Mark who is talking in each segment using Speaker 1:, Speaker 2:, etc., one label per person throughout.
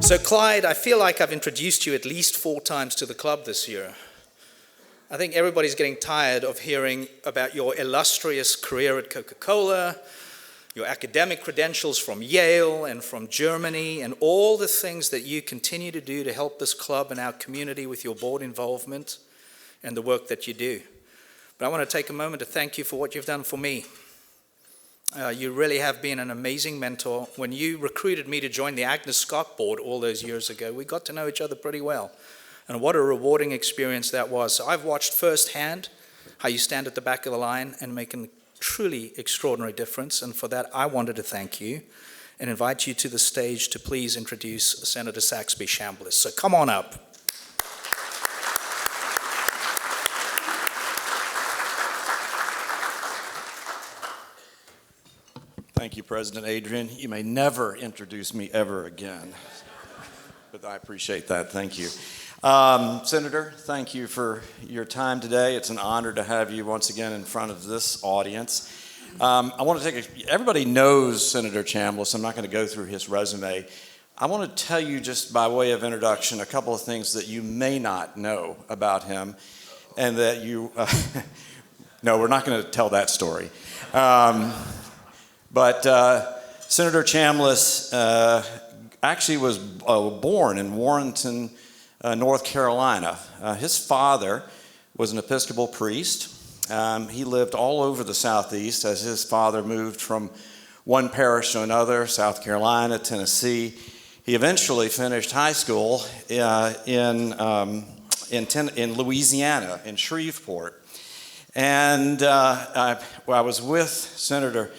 Speaker 1: So Clyde, I feel like I've introduced you at least 4 times to the club this year. I think everybody's getting tired of hearing about your illustrious career at Coca-Cola, your academic credentials from Yale and from Germany, and all the things that you continue to do to help this club and our community with your board involvement and the work that you do. But I want to take a moment to thank you for what you've done for me. You really have been an amazing mentor. When you recruited me to join the Agnes Scott board all those years ago, we got to know each other pretty well. And what a rewarding experience that was. So I've watched firsthand how you stand at the back of the line and make a truly extraordinary difference. And for that, I wanted to thank you and invite you to the stage to please introduce Senator Saxby Chambliss. So come on up.
Speaker 2: Thank you, President Adrian. You may never introduce me ever again, but I appreciate that. Thank you. Senator, thank you for your time today. It's an honor to have you once again in front of this audience. I want to everybody knows Senator Chambliss. I'm not going to go through his resume. I want to tell you, just by way of introduction, a couple of things that you may not know about him, and that you, no, we're not going to tell that story. But Senator Chambliss actually was born in Warrenton, North Carolina. His father was an Episcopal priest. He lived all over the Southeast as his father moved from one parish to another, South Carolina, Tennessee. He eventually finished high school in Louisiana, in Shreveport. And I was with Senator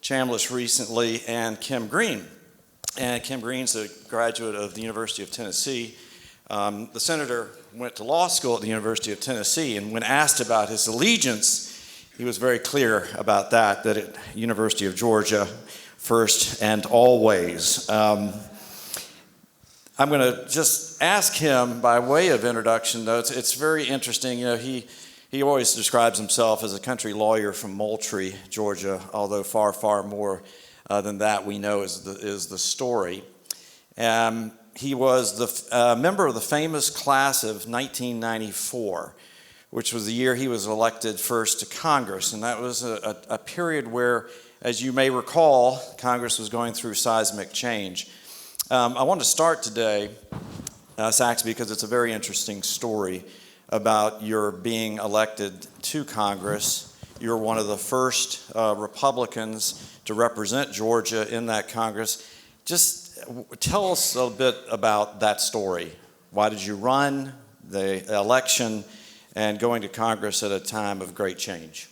Speaker 2: Chambliss recently and Kim Green. And Kim Green's a graduate of the University of Tennessee. The senator went to law school at the University of Tennessee, and when asked about his allegiance, he was very clear about that at University of Georgia, first and always. I'm going to just ask him by way of introduction, though. It's very interesting. You know, he always describes himself as a country lawyer from Moultrie, Georgia, although far, far more than that we know is the story. He was the member of the famous class of 1994, which was the year he was elected first to Congress. And that was a period where, as you may recall, Congress was going through seismic change. I want to start today, Saxby, because it's a very interesting story about your being elected to Congress. You're one of the first Republicans to represent Georgia in that Congress. Just tell us a bit about that story. Why did you run, the election, and going to Congress at a time of great change?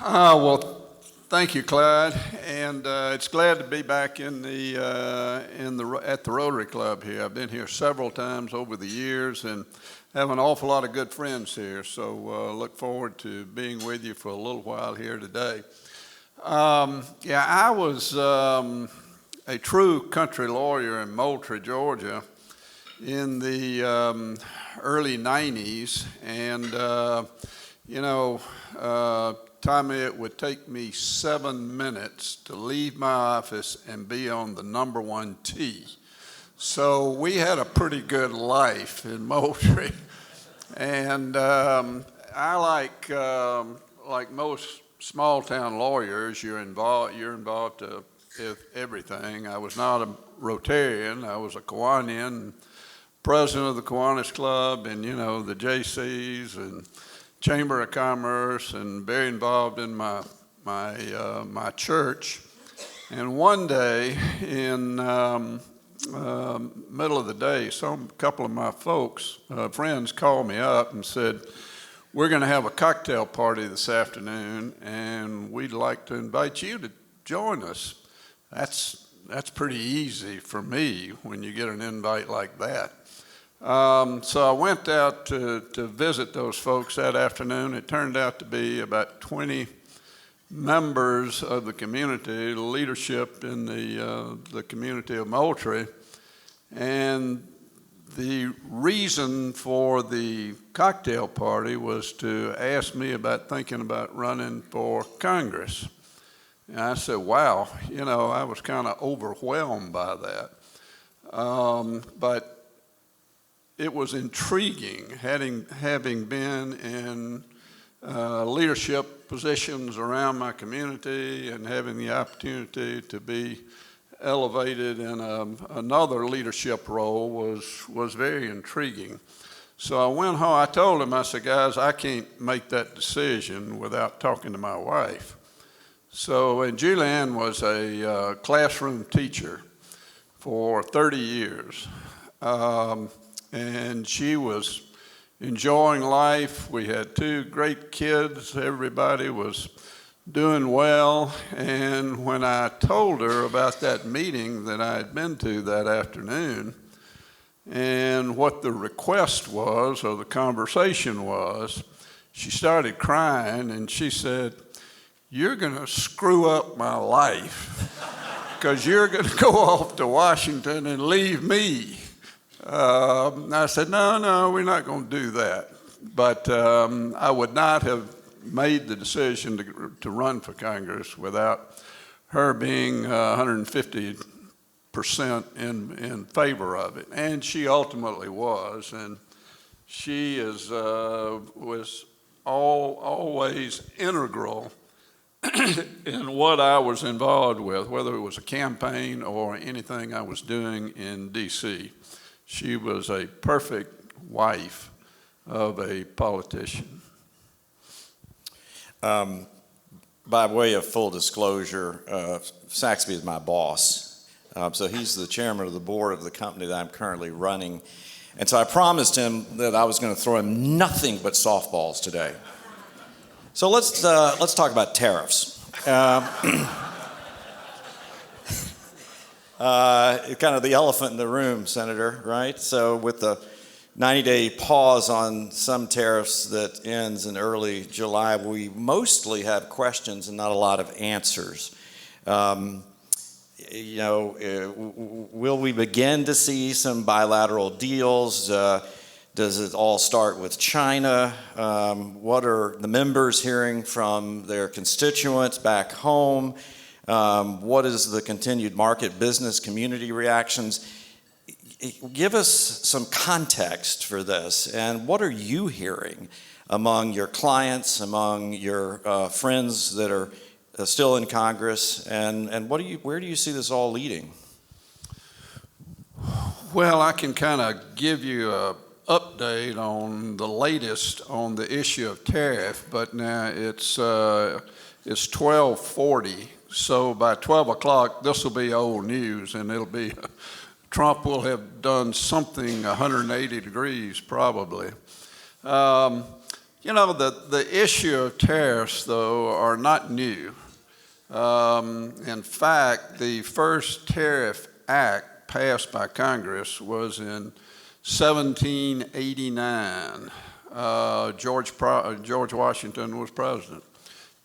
Speaker 3: Well, thank you, Clyde, and it's glad to be back at the Rotary Club here. I've been here several times over the years and have an awful lot of good friends here, so look forward to being with you for a little while here today. Yeah, I was a true country lawyer in Moultrie, Georgia in the early 90s, and Tommy, it would take me 7 minutes to leave my office and be on the number 1 tee. So we had a pretty good life in Moultrie, and I like most small town lawyers, you're involved with everything. I was not a Rotarian. I was a Kiwanian, president of the Kiwanis Club, and the JCs and Chamber of Commerce, and very involved in my church. And one day in middle of the day, a couple of my friends called me up and said, "We're going to have a cocktail party this afternoon, and we'd like to invite you to join us." That's pretty easy for me when you get an invite like that. So I went out to visit those folks that afternoon. It turned out to be about 20 members of the community, the leadership in the community of Moultrie. And the reason for the cocktail party was to ask me about thinking about running for Congress. And I said, wow, I was kind of overwhelmed by that. But it was intriguing, having been in leadership positions around my community and having the opportunity to be elevated in another leadership role was very intriguing. So I went home, I told him, I said, guys, I can't make that decision without talking to my wife. So, and Julianne was a classroom teacher for 30 years. And she was enjoying life. We had 2 great kids. Everybody was doing well. And when I told her about that meeting that I had been to that afternoon and what the request was or the conversation was, she started crying and she said, "You're going to screw up my life because you're going to go off to Washington and leave me." I said, no, we're not going to do that. But I would not have made the decision to run for Congress without her being 150% in favor of it. And she ultimately was. And she was always integral in what I was involved with, whether it was a campaign or anything I was doing in D.C. She was a perfect wife of a politician.
Speaker 2: By way of full disclosure, Saxby is my boss. So he's the chairman of the board of the company that I'm currently running. And so I promised him that I was going to throw him nothing but softballs today. So let's talk about tariffs. Kind of the elephant in the room, Senator, right? So with the 90-day pause on some tariffs that ends in early July, we mostly have questions and not a lot of answers. Will we begin to see some bilateral deals? Does it all start with China? What are the members hearing from their constituents back home? What is the continued market business community reactions? Give us some context for this, and what are you hearing among your clients, among your friends that are still in Congress, and where do you see this all leading?
Speaker 3: Well, I can kind of give you an update on the latest on the issue of tariff, but now it's 12:40, so by 12 o'clock this will be old news, and it'll be Trump will have done something 180 degrees probably. The issue of tariffs, though, are not new. In fact, the first tariff act passed by Congress was in 1789. George Washington was president,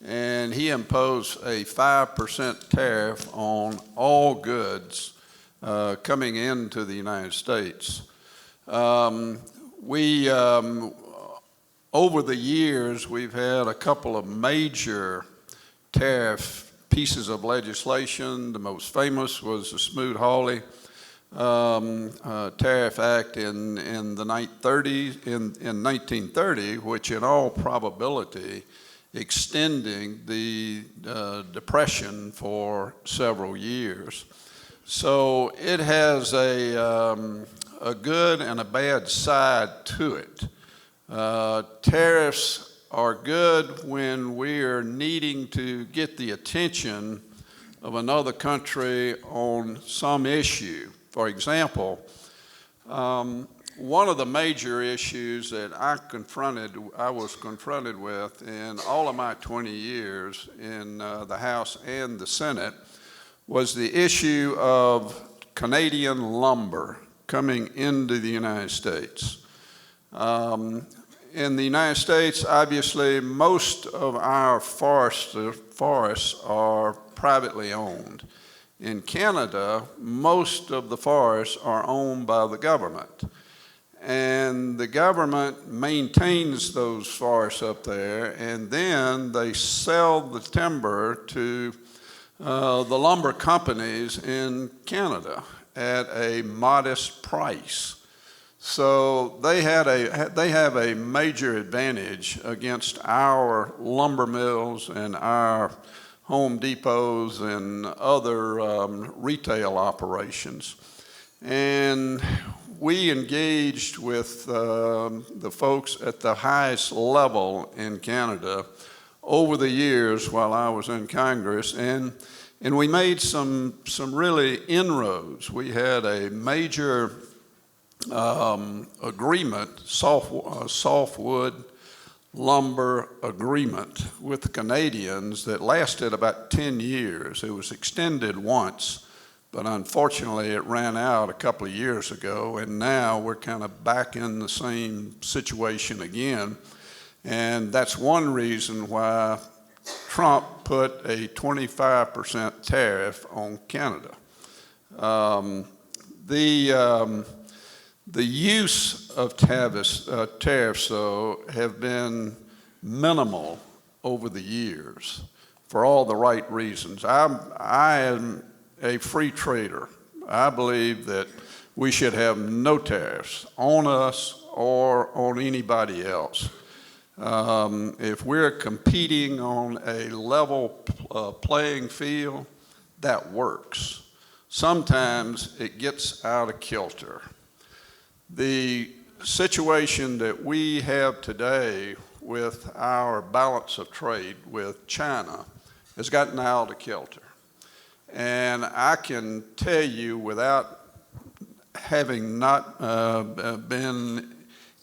Speaker 3: and he imposed a 5% tariff on all goods coming into the United States. Over the years, we've had a couple of major tariff pieces of legislation. The most famous was the Smoot-Hawley Tariff Act in the 1930, which in all probability extending the Depression for several years. So it has a good and a bad side to it. Tariffs are good when we are needing to get the attention of another country on some issue. For example, one of the major issues that I was confronted with in all of my 20 years in the House and the Senate was the issue of Canadian lumber coming into the United States. In the United States, obviously, most of our forests are privately owned. In Canada, most of the forests are owned by the government. And the government maintains those forests up there, and then they sell the timber to the lumber companies in Canada at a modest price. So they have a major advantage against our lumber mills and our Home Depots and other retail operations. And we engaged with the folks at the highest level in Canada over the years while I was in Congress, and we made some really inroads. We had a major agreement, softwood lumber agreement with the Canadians that lasted about 10 years. It was extended once, but unfortunately it ran out a couple of years ago, and now we're kind of back in the same situation again. And that's one reason why Trump put a 25% tariff on Canada. The use of tariffs, though, have been minimal over the years for all the right reasons. I am a free trader. I believe that we should have no tariffs on us or on anybody else. If we're competing on a level playing field, that works. Sometimes it gets out of kilter. The situation that we have today with our balance of trade with China has gotten out of kilter. And I can tell you, without having not been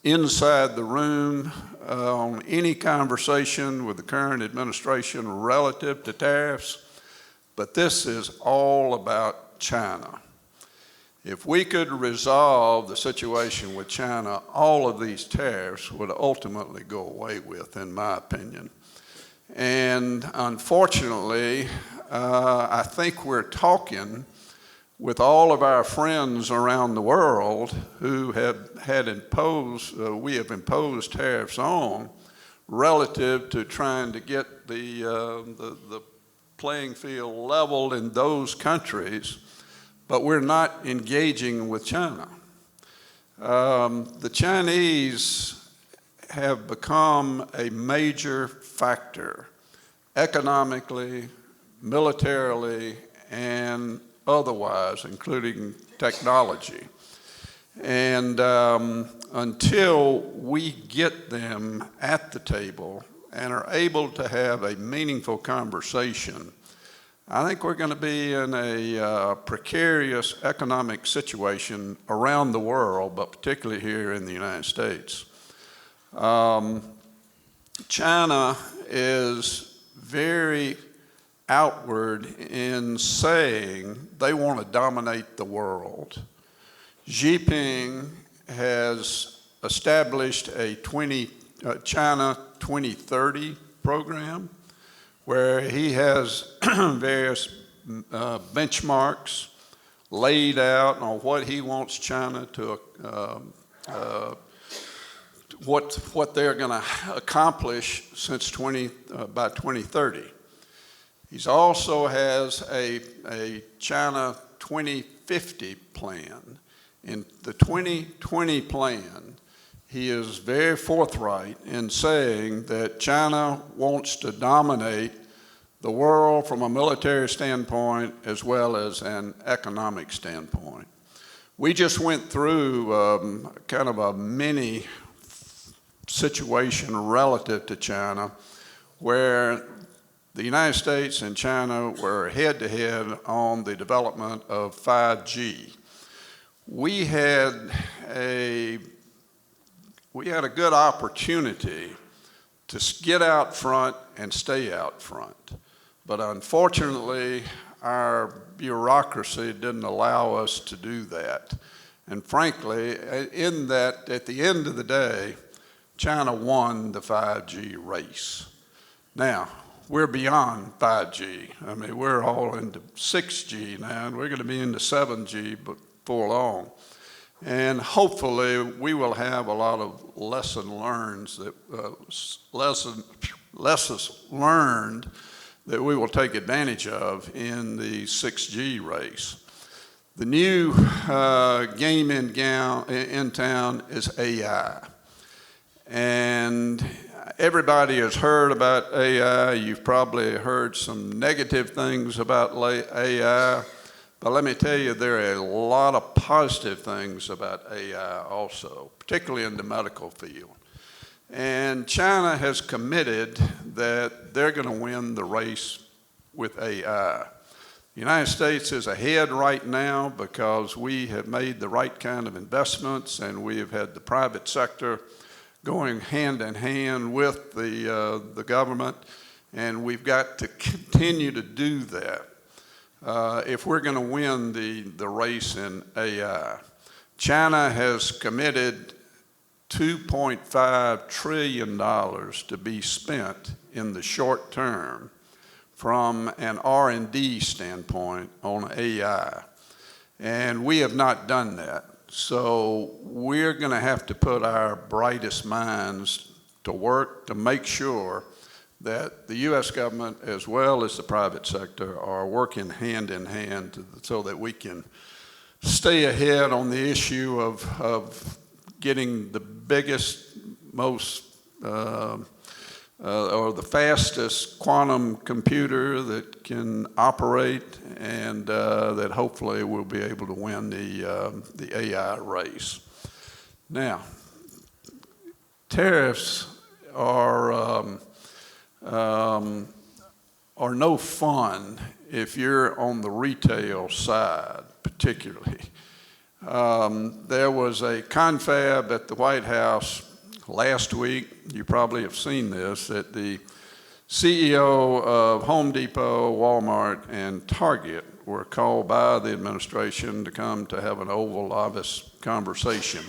Speaker 3: inside the room on any conversation with the current administration relative to tariffs, but this is all about China. If we could resolve the situation with China, all of these tariffs would ultimately go away with, in my opinion. And unfortunately, I think we're talking with all of our friends around the world who we have imposed tariffs on, relative to trying to get the playing field leveled in those countries, but we're not engaging with China. The Chinese have become a major factor economically, militarily, and otherwise, including technology. And until we get them at the table and are able to have a meaningful conversation, I think we're going to be in a precarious economic situation around the world, but particularly here in the United States. China is very outward in saying they want to dominate the world. Xi Jinping has established a China 2030 program where he has various benchmarks laid out on what he wants China to, what they're going to accomplish by 2030. He also has a China 2050 plan. In the 2020 plan, he is very forthright in saying that China wants to dominate the world from a military standpoint as well as an economic standpoint. We just went through kind of a mini situation relative to China where the United States and China were head-to-head on the development of 5G. We had a good opportunity to get out front and stay out front. But unfortunately, our bureaucracy didn't allow us to do that. And frankly, in that, at the end of the day, China won the 5G race. Now, we're beyond 5G. I mean, we're all into 6G now, and we're going to be into 7G before long. And hopefully, we will have a lot of lessons learned that we will take advantage of in the 6G race. The new game in town is AI. And everybody has heard about AI. You've probably heard some negative things about AI. But let me tell you, there are a lot of positive things about AI also, particularly in the medical field. And China has committed that they're going to win the race with AI. The United States is ahead right now because we have made the right kind of investments, and we have had the private sector going hand in hand with the government, and we've got to continue to do that if we're going to win the race in AI. China has committed $2.5 trillion to be spent in the short term from an R&D standpoint on AI. And we have not done that. So we're going to have to put our brightest minds to work to make sure that the U.S. government as well as the private sector are working hand in hand so that we can stay ahead on the issue of getting the biggest, most or the fastest quantum computer that can operate, and that hopefully we'll be able to win the AI race. Now, tariffs are no fun if you're on the retail side, particularly. There was a confab at the White House last week. You probably have seen this, that the CEO of Home Depot, Walmart, and Target were called by the administration to come to have an Oval Office conversation.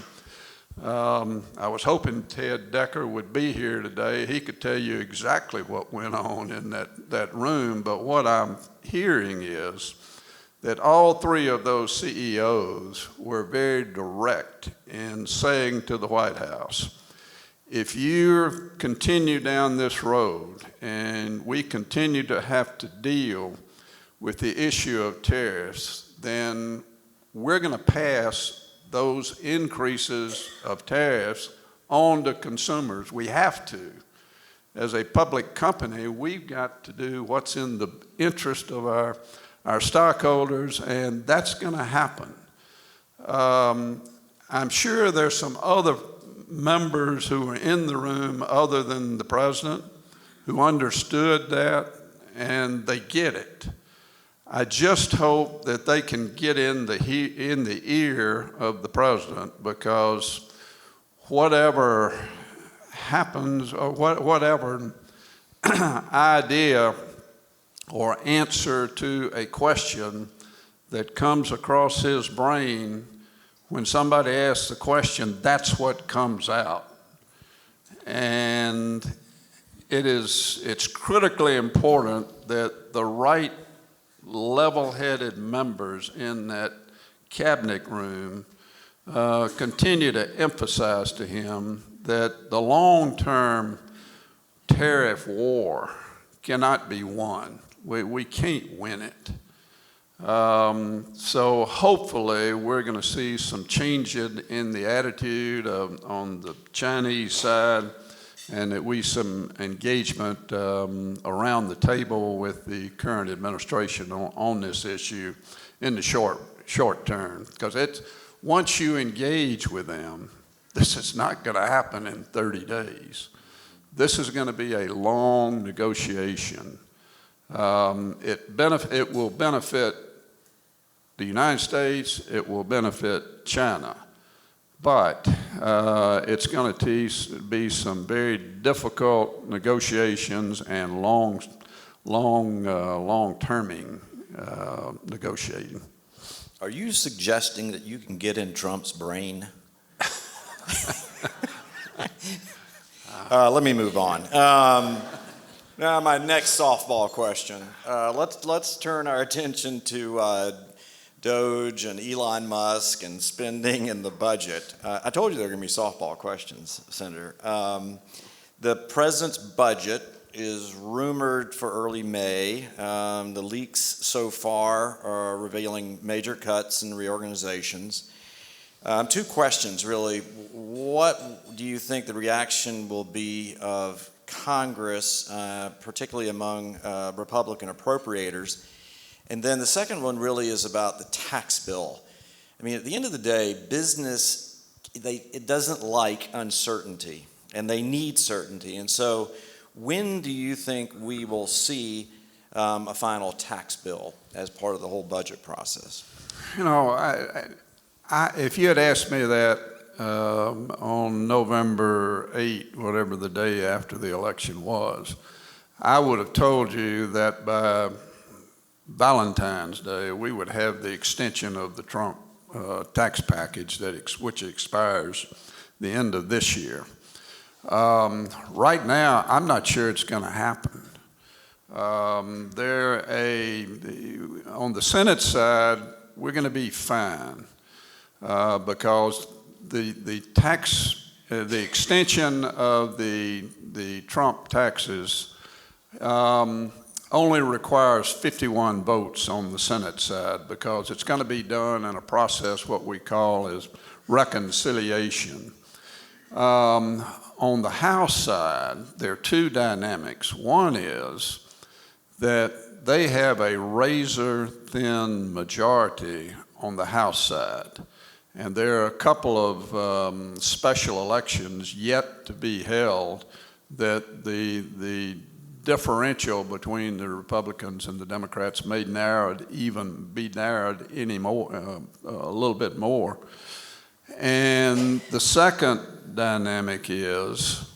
Speaker 3: I was hoping Ted Decker would be here today. He could tell you exactly what went on in that room, but what I'm hearing is that all three of those CEOs were very direct in saying to the White House, if you continue down this road and we continue to have to deal with the issue of tariffs, then we're going to pass those increases of tariffs on to consumers. We have to. As a public company, we've got to do what's in the interest of our stockholders, and that's going to happen. I'm sure there's some other members who were in the room other than the president who understood that, and they get it. I just hope that they can get in the ear of the president, because whatever happens or whatever idea or answer to a question that comes across his brain, when somebody asks the question, that's what comes out. And it's critically important that the right level-headed members in that cabinet room continue to emphasize to him that the long-term tariff war cannot be won. We can't win it. So hopefully we're going to see some change in the attitude on the Chinese side, and that we some engagement around the table with the current administration on this issue in the short term. Because once you engage with them, this is not going to happen in 30 days. This is going to be a long negotiation. It will benefit the United States, it will benefit China, but it's going to be some very difficult negotiations and long-terming negotiating.
Speaker 2: Are you suggesting that you can get in Trump's brain? Let me move on. Now, my next softball question. Let's turn our attention to Doge and Elon Musk and spending and the budget. I told you there were going to be softball questions, Senator. The president's budget is rumored for early May. The leaks so far are revealing major cuts and reorganizations. Two questions, really. What do you think the reaction will be of Congress, particularly among Republican appropriators? And then the second one really is about the tax bill. I mean, at the end of the day, business, it doesn't like uncertainty, and they need certainty. And so when do you think we will see a final tax bill as part of the whole budget process?
Speaker 3: You know, if you had asked me that on November 8, whatever the day after the election was, I would have told you that by Valentine's Day we would have the extension of the Trump tax package which expires the end of this year. Right now, I'm not sure it's going to happen. On the Senate side, we're going to be fine because the extension of the Trump taxes only requires 51 votes on the Senate side because it's going to be done in a process what we call is reconciliation. On the House side, there are two dynamics. One is that they have a razor-thin majority on the House side, and there are a couple of special elections yet to be held that the differential between the Republicans and the Democrats may be narrowed any more, a little bit more. And the second dynamic is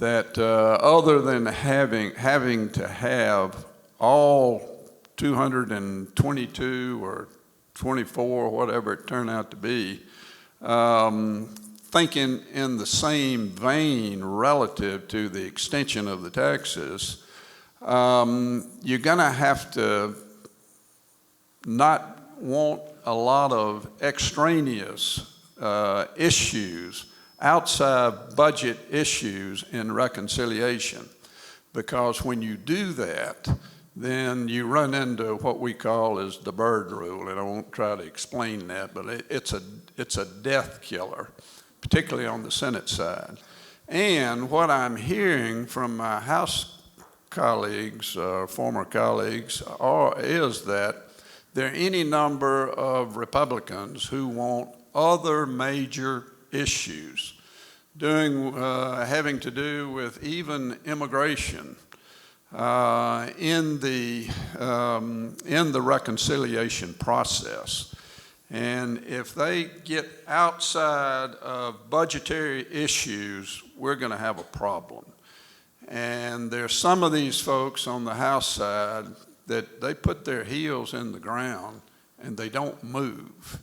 Speaker 3: that other than having to have all 222 or 24, whatever it turned out to be, thinking in the same vein relative to the extension of the taxes, you're going to have to not want a lot of extraneous issues, outside budget issues in reconciliation. Because when you do that, then you run into what we call is the Byrd rule, and I won't try to explain that, but it's a death killer, particularly on the Senate side. And what I'm hearing from my House colleagues, former colleagues, is that there are any number of Republicans who want other major issues having to do with even immigration in the reconciliation process. And if they get outside of budgetary issues, we're going to have a problem. And there's some of these folks on the House side that they put their heels in the ground and they don't move.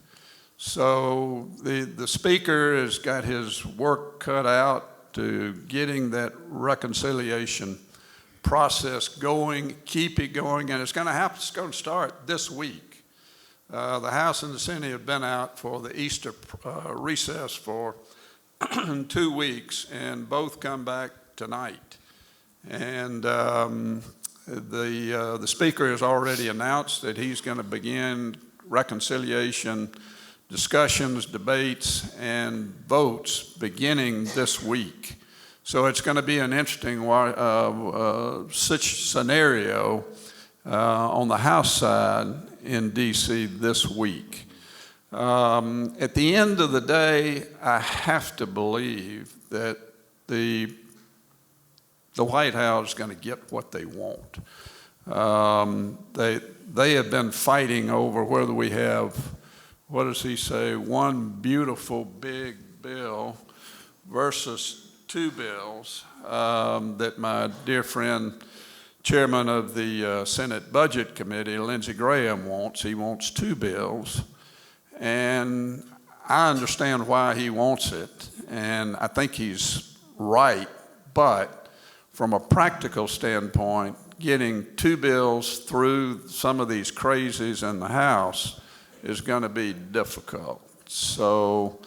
Speaker 3: So the Speaker has got his work cut out to getting that reconciliation process going, keep it going, and it's going to happen. It's going to start this week. The House and the Senate have been out for the Easter recess for 2 weeks, and both come back tonight. And the Speaker has already announced that he's going to begin reconciliation discussions, debates, and votes beginning this week. So it's going to be an interesting scenario on the House side in D.C. this week. At the end of the day, I have to believe that the White House is going to get what they want. They have been fighting over whether we have, what does he say, one beautiful big bill versus two bills that my dear friend, chairman of the Senate Budget Committee, Lindsey Graham, wants. He wants two bills. And I understand why he wants it, and I think he's right. But from a practical standpoint, getting two bills through some of these crazies in the House is going to be difficult. So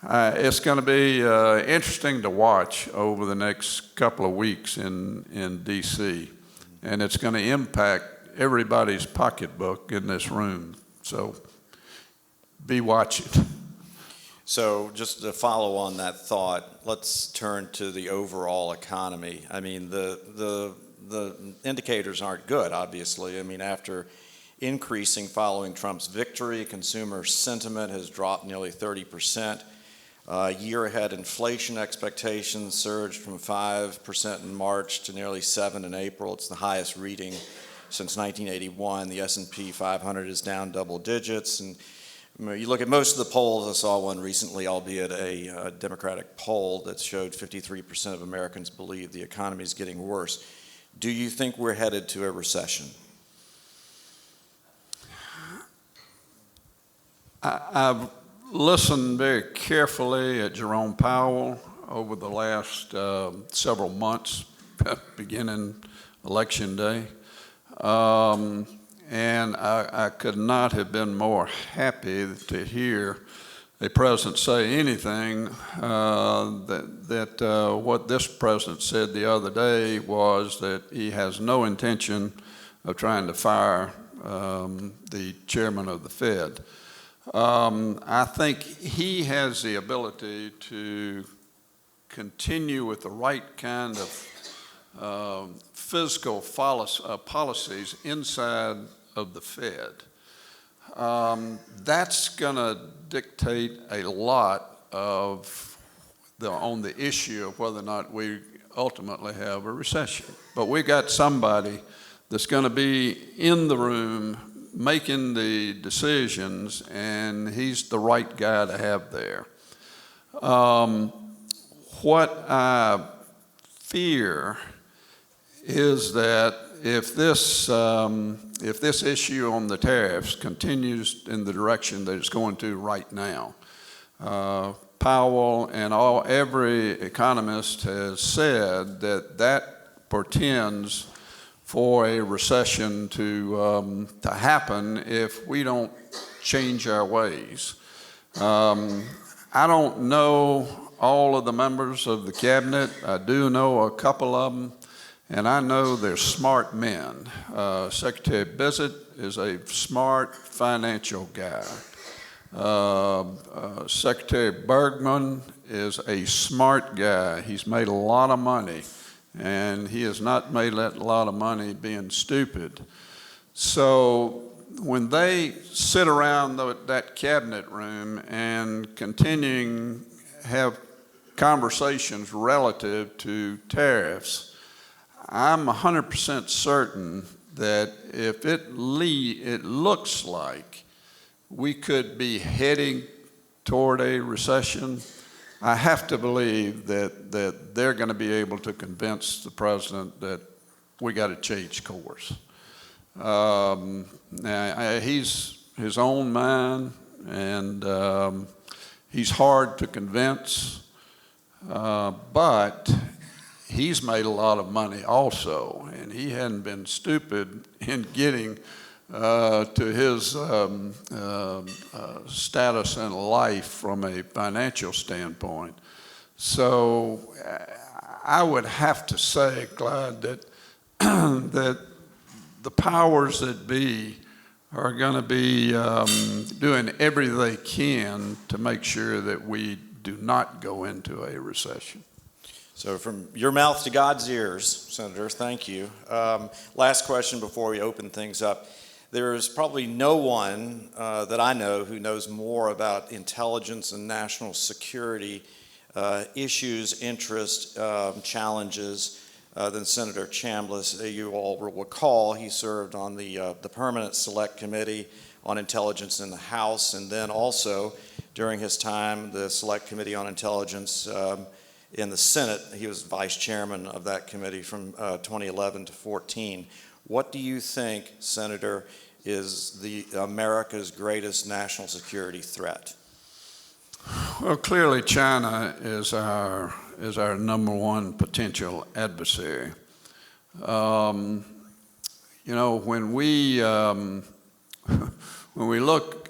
Speaker 3: It's going to be interesting to watch over the next couple of weeks in D.C., and it's going to impact everybody's pocketbook in this room. So be watching.
Speaker 2: So just to follow on that thought, let's turn to the overall economy. I mean, the indicators aren't good, obviously. I mean, after increasing following Trump's victory, consumer sentiment has dropped nearly 30%. Year-ahead inflation expectations surged from 5% in March to nearly 7% in April. It's the highest reading since 1981. The S&P 500 is down double digits. And you look at most of the polls. I saw one recently, albeit a Democratic poll, that showed 53% of Americans believe the economy is getting worse. Do you think we're headed to a recession?
Speaker 3: I've listened very carefully at Jerome Powell over the last several months, beginning Election Day. And I could not have been more happy to hear a president say anything that what this president said the other day was that he has no intention of trying to fire the chairman of the Fed. I think he has the ability to continue with the right kind of fiscal policies inside of the Fed. That's going to dictate a lot of on the issue of whether or not we ultimately have a recession. But we got somebody that's going to be in the room making the decisions, and he's the right guy to have there. What I fear is that if this issue on the tariffs continues in the direction that it's going to right now, Powell and every economist has said that portends for a recession to happen if we don't change our ways. I don't know all of the members of the cabinet. I do know a couple of them, and I know they're smart men. Secretary Bissett is a smart financial guy. Secretary Bergman is a smart guy. He's made a lot of money, and he has not made a lot of money being stupid. So when they sit around that cabinet room and continuing have conversations relative to tariffs, I'm 100% certain that if it looks like we could be heading toward a recession, I have to believe that they're going to be able to convince the president that we got to change course. He's his own man, and he's hard to convince, but he's made a lot of money also, and he hadn't been stupid in getting to his status in life from a financial standpoint. So I would have to say, Clyde, that that the powers that be are going to be doing everything they can to make sure that we do not go into a recession.
Speaker 2: So from your mouth to God's ears, Senator, thank you. Last question before we open things up. There's probably no one that I know who knows more about intelligence and national security issues, interests, challenges than Senator Chambliss. You all will recall he served on the Permanent Select Committee on Intelligence in the House, and then also during his time, the Select Committee on Intelligence in the Senate. He was vice chairman of that committee from 2011 to 14. What do you think, Senator, is America's greatest national security threat?
Speaker 3: Well, clearly China is our number one potential adversary. You know, when we look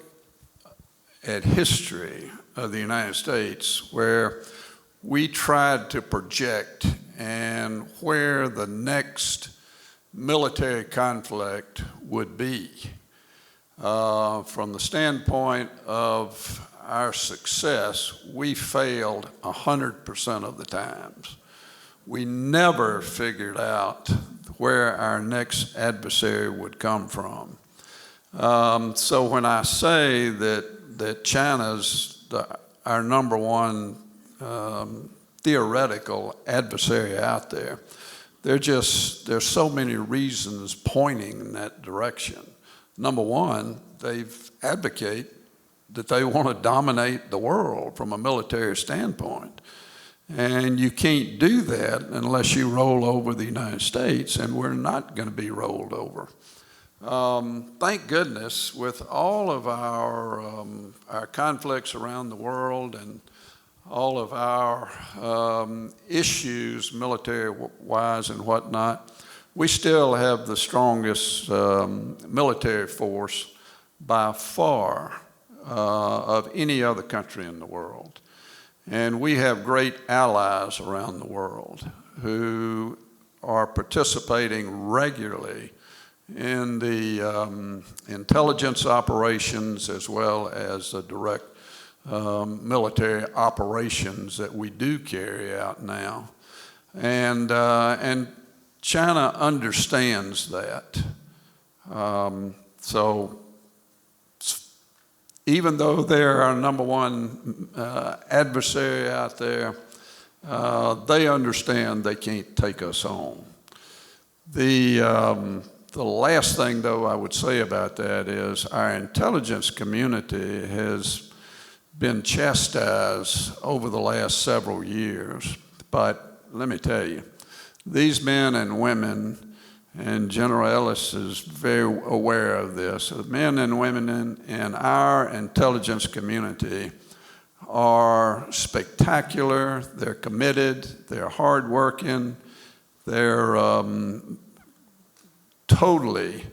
Speaker 3: at history of the United States, where we tried to project and where the next military conflict would be. From the standpoint of our success, we failed 100% of the times. We never figured out where our next adversary would come from. So when I say that China's our number one theoretical adversary out there, there's so many reasons pointing in that direction. Number one, they've advocate that they want to dominate the world from a military standpoint. And you can't do that unless you roll over the United States, and we're not going to be rolled over. Thank goodness, with all of our conflicts around the world and all of our issues, military-wise and whatnot, we still have the strongest military force by far of any other country in the world. And we have great allies around the world who are participating regularly in the intelligence operations as well as the direct military operations that we do carry out now. And China understands that. So even though they're our number one adversary out there, they understand they can't take us on. The last thing, though, I would say about that is our intelligence community has been chastised over the last several years. But let me tell you, these men and women, and General Ellis is very aware of this, the men and women in our intelligence community are spectacular, they're committed, they're hardworking, they're totally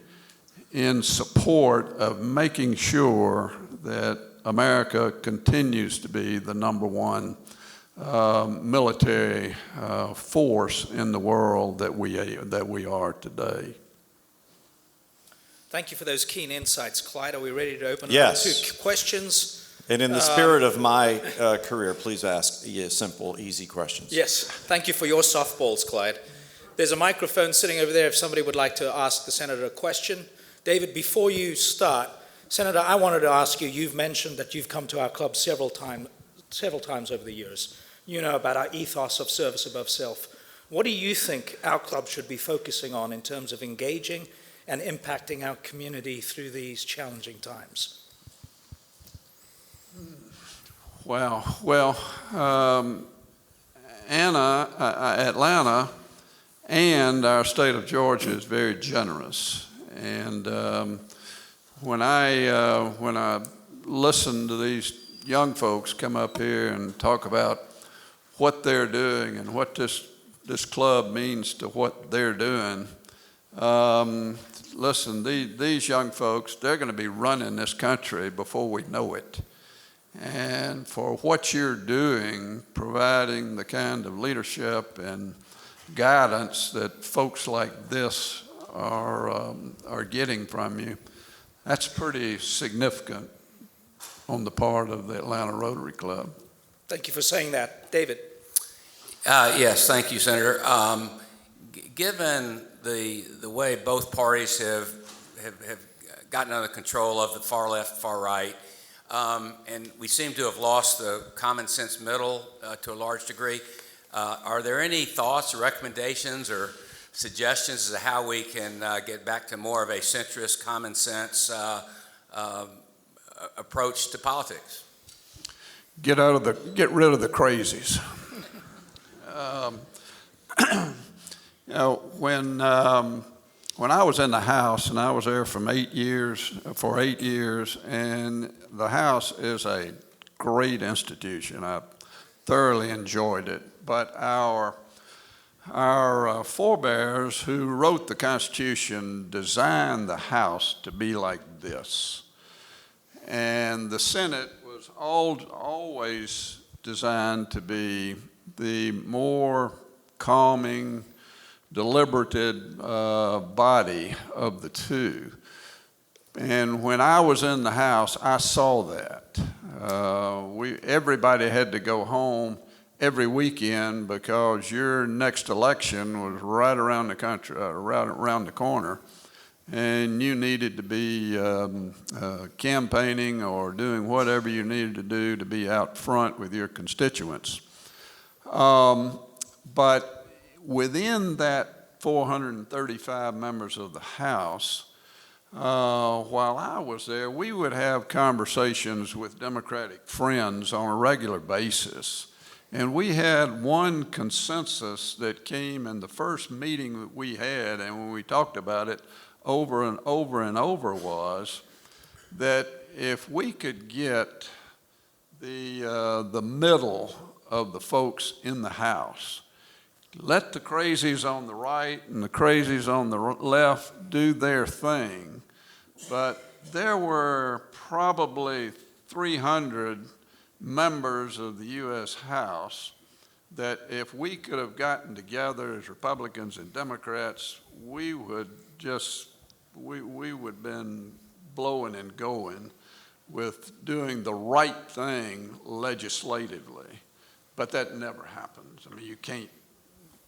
Speaker 3: in support of making sure that America continues to be the number one military force in the world that we are today.
Speaker 1: Thank you for those keen insights, Clyde. Are we ready to open
Speaker 2: Yes.
Speaker 1: up to questions?
Speaker 2: And in the spirit of my career, please ask simple, easy questions.
Speaker 1: Yes. Thank you for your softballs, Clyde. There's a microphone sitting over there if somebody would like to ask the Senator a question. David, before you start, Senator, I wanted to ask you, you've mentioned that you've come to our club several times over the years. You know about our ethos of service above self. What do you think our club should be focusing on in terms of engaging and impacting our community through these challenging times?
Speaker 3: Well, Atlanta and our state of Georgia is very generous. And when I listen to these young folks come up here and talk about what they're doing and what this club means to what they're doing, listen, these young folks, they're going to be running this country before we know it. And for what you're doing, providing the kind of leadership and guidance that folks like this are getting from you, that's pretty significant on the part of the Atlanta Rotary Club.
Speaker 1: Thank you for saying that. David?
Speaker 4: Yes, thank you, Senator. Given the way both parties have gotten under control of the far left, far right, and we seem to have lost the common sense middle to a large degree, are there any thoughts or recommendations or suggestions as to how we can get back to more of a centrist, common sense approach to politics?
Speaker 3: Get rid of the crazies. When I was in the House, and I was there for 8 years, and the House is a great institution. I thoroughly enjoyed it. But our forebears who wrote the Constitution designed the House to be like this. And the Senate was always designed to be the more calming, deliberative body of the two. And when I was in the House, I saw that. Everybody had to go home every weekend because your next election was right around the country, right around the corner, and you needed to be campaigning or doing whatever you needed to do to be out front with your constituents. But within that 435 members of the House, while I was there, we would have conversations with Democratic friends on a regular basis. And we had one consensus that came in the first meeting that we had, and when we talked about it over and over and over, was that if we could get the middle of the folks in the House, let the crazies on the right and the crazies on the left do their thing. But there were probably 300 members of the U.S. House that if we could have gotten together as Republicans and Democrats, we would have been blowing and going with doing the right thing legislatively. But that never happens. I mean, you can't,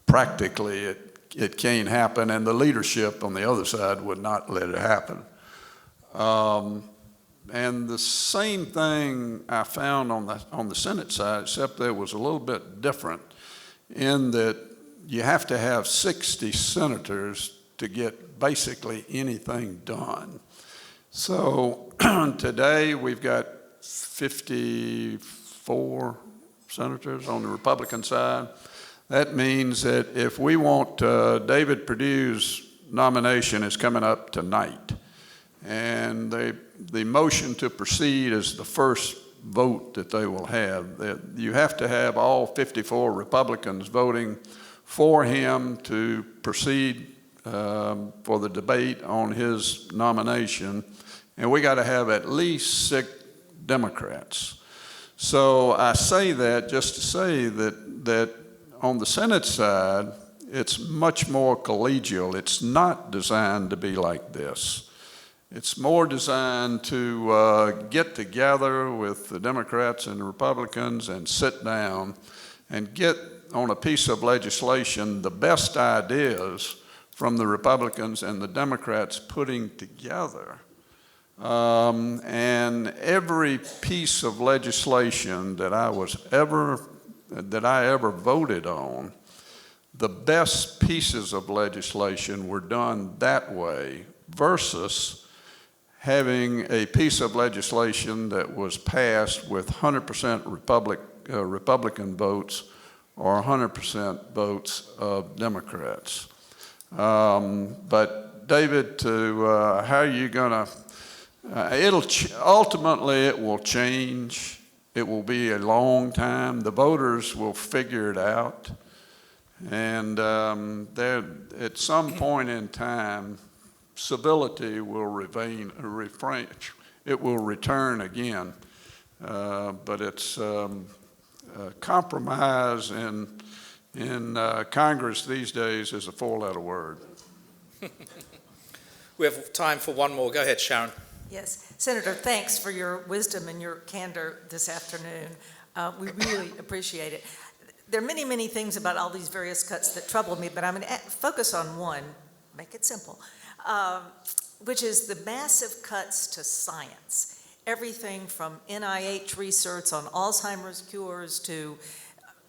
Speaker 3: practically, it can't happen, and the leadership on the other side would not let it happen. And the same thing I found on the Senate side, except that it was a little bit different in that you have to have 60 senators to get basically anything done. So today we've got 54 senators on the Republican side. That means that if we want, David Perdue's nomination is coming up tonight. And the motion to proceed is the first vote that they will have. You have to have all 54 Republicans voting for him to proceed for the debate on his nomination. And we got to have at least 6 Democrats. So I say that just to say that on the Senate side, it's much more collegial. It's not designed to be like this. It's more designed to get together with the Democrats and the Republicans and sit down and get on a piece of legislation the best ideas from the Republicans and the Democrats putting together. And every piece of legislation that I ever voted on, the best pieces of legislation were done that way versus having a piece of legislation that was passed with 100% Republican votes or 100% votes of Democrats. But David, how are you going to? Ultimately, it will change. It will be a long time. The voters will figure it out, and at some point in time, civility will it will return again. But it's compromise in Congress these days is a 4-letter word.
Speaker 1: We have time for one more. Go ahead, Sharon.
Speaker 5: Yes, Senator, thanks for your wisdom and your candor this afternoon. We really appreciate it. There are many, many things about all these various cuts that trouble me, but I'm going to focus on one, make it simple, which is the massive cuts to science. Everything from NIH research on Alzheimer's cures to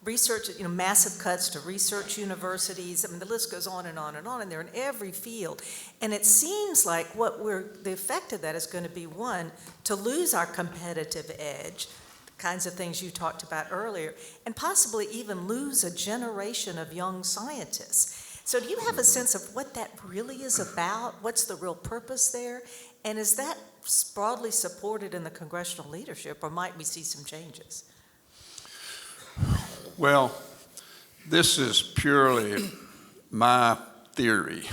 Speaker 5: research, massive cuts to research universities. I mean, the list goes on and on and on, and they're in every field. And it seems like the effect of that is going to be, one, to lose our competitive edge, the kinds of things you talked about earlier, and possibly even lose a generation of young scientists. So do you have a sense of what that really is about? What's the real purpose there? And is that broadly supported in the congressional leadership, or might we see some changes?
Speaker 3: Well, this is purely my theory.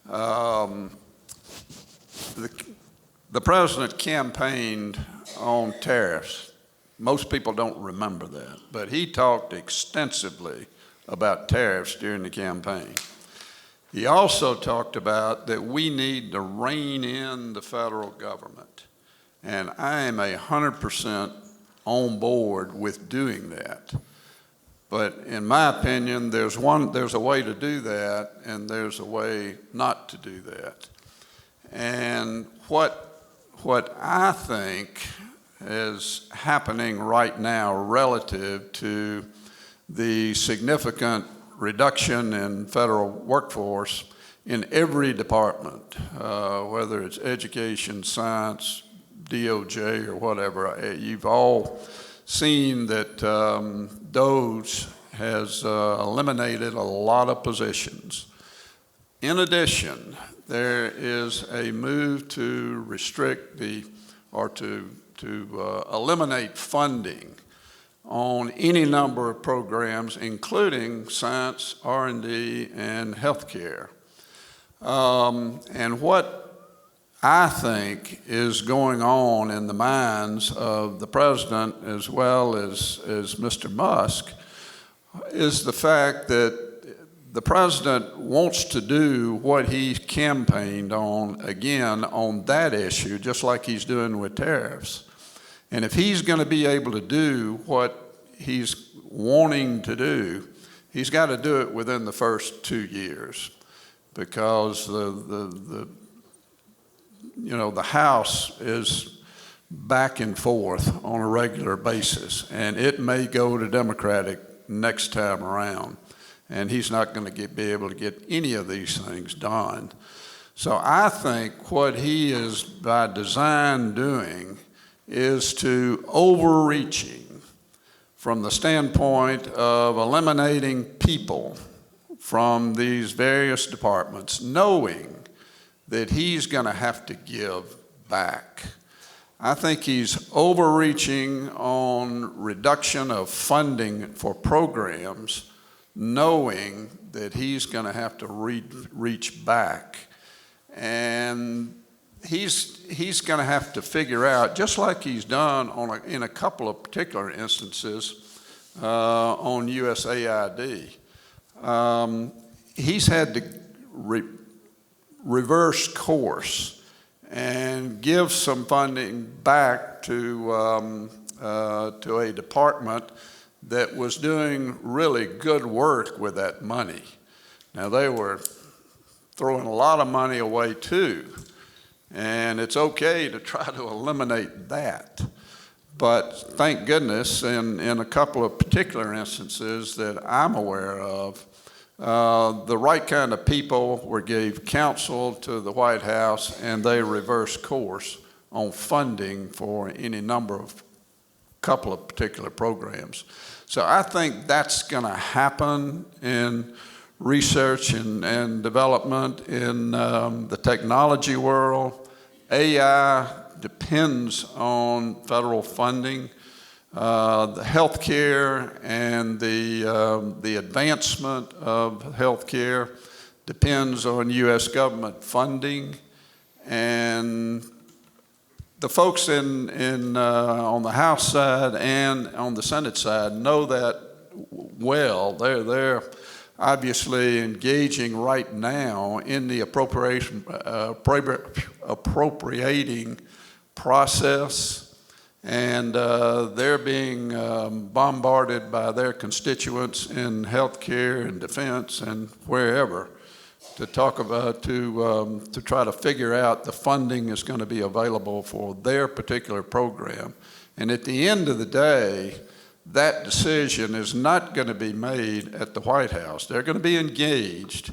Speaker 3: The the president campaigned on tariffs. Most people don't remember that, but he talked extensively about tariffs during the campaign. He also talked about that we need to rein in the federal government. And I am 100% on board with doing that. But in my opinion, there's a way to do that, and there's a way not to do that. And what I think is happening right now relative to the significant reduction in federal workforce in every department, whether it's education, science, DOJ, or whatever. You've all seen that DOGE has eliminated a lot of positions. In addition, there is a move to restrict to eliminate funding on any number of programs, including science, R&D, and healthcare. And what I think is going on in the minds of the president as well as Mr. Musk is the fact that the president wants to do what he campaigned on, again, on that issue, just like he's doing with tariffs. And if he's going to be able to do what he's wanting to do, he's got to do it within the first 2 years, because the House is back and forth on a regular basis, and it may go to Democratic next time around, and he's not going to be able to get any of these things done. So I think what he is by design doing is to overreaching from the standpoint of eliminating people from these various departments, knowing that he's going to have to give back. I think he's overreaching on reduction of funding for programs, knowing that he's going to have to reach back. And he's going to have to figure out, just like he's done in a couple of particular instances on USAID, he's had to reverse course and give some funding back to a department that was doing really good work with that money. Now, they were throwing a lot of money away too, and it's okay to try to eliminate that. But thank goodness, in a couple of particular instances that I'm aware of, the right kind of people gave counsel to the White House, and they reversed course on funding for any number of couple of particular programs. So I think that's going to happen in research and development in the technology world. AI depends on federal funding. The healthcare and the advancement of healthcare depends on U.S. government funding, and the folks on the House side and on the Senate side know that well. They're obviously engaging right now in the appropriating process. And they're being bombarded by their constituents in healthcare and defense and wherever to talk about, to try to figure out the funding is going to be available for their particular program. And at the end of the day, that decision is not going to be made at the White House. They're going to be engaged,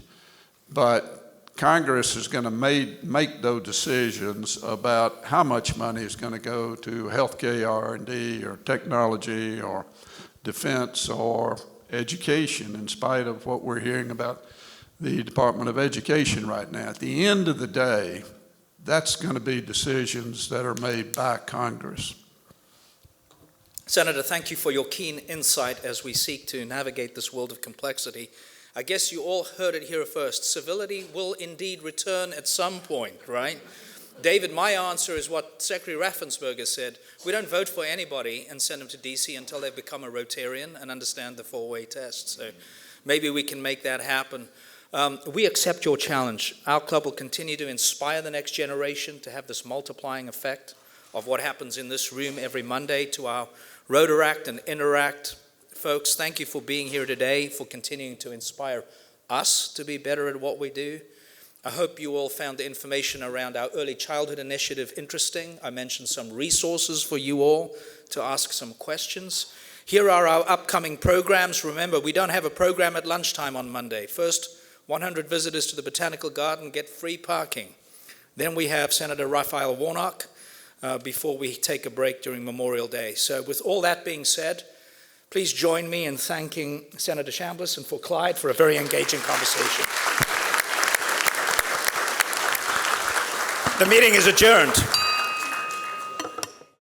Speaker 3: but Congress is going to make those decisions about how much money is going to go to healthcare, R&D, or technology, or defense, or education, in spite of what we're hearing about the Department of Education right now. At the end of the day, that's going to be decisions that are made by Congress.
Speaker 1: Senator, thank you for your keen insight as we seek to navigate this world of complexity. I guess you all heard it here first. Civility will indeed return at some point, right? David, my answer is what Secretary Raffensperger said. We don't vote for anybody and send them to DC until they become a Rotarian and understand the four-way test. So maybe we can make that happen. We accept your challenge. Our club will continue to inspire the next generation to have this multiplying effect of what happens in this room every Monday to our Rotaract and Interact folks. Thank you for being here today, for continuing to inspire us to be better at what we do. I hope you all found the information around our early childhood initiative interesting. I mentioned some resources for you all to ask some questions. Here are our upcoming programs. Remember, we don't have a program at lunchtime on Monday. First, 100 visitors to the Botanical Garden get free parking. Then we have Senator Raphael Warnock before we take a break during Memorial Day. So with all that being said, please join me in thanking Senator Chambliss and for Clyde for a very engaging conversation. The meeting is adjourned.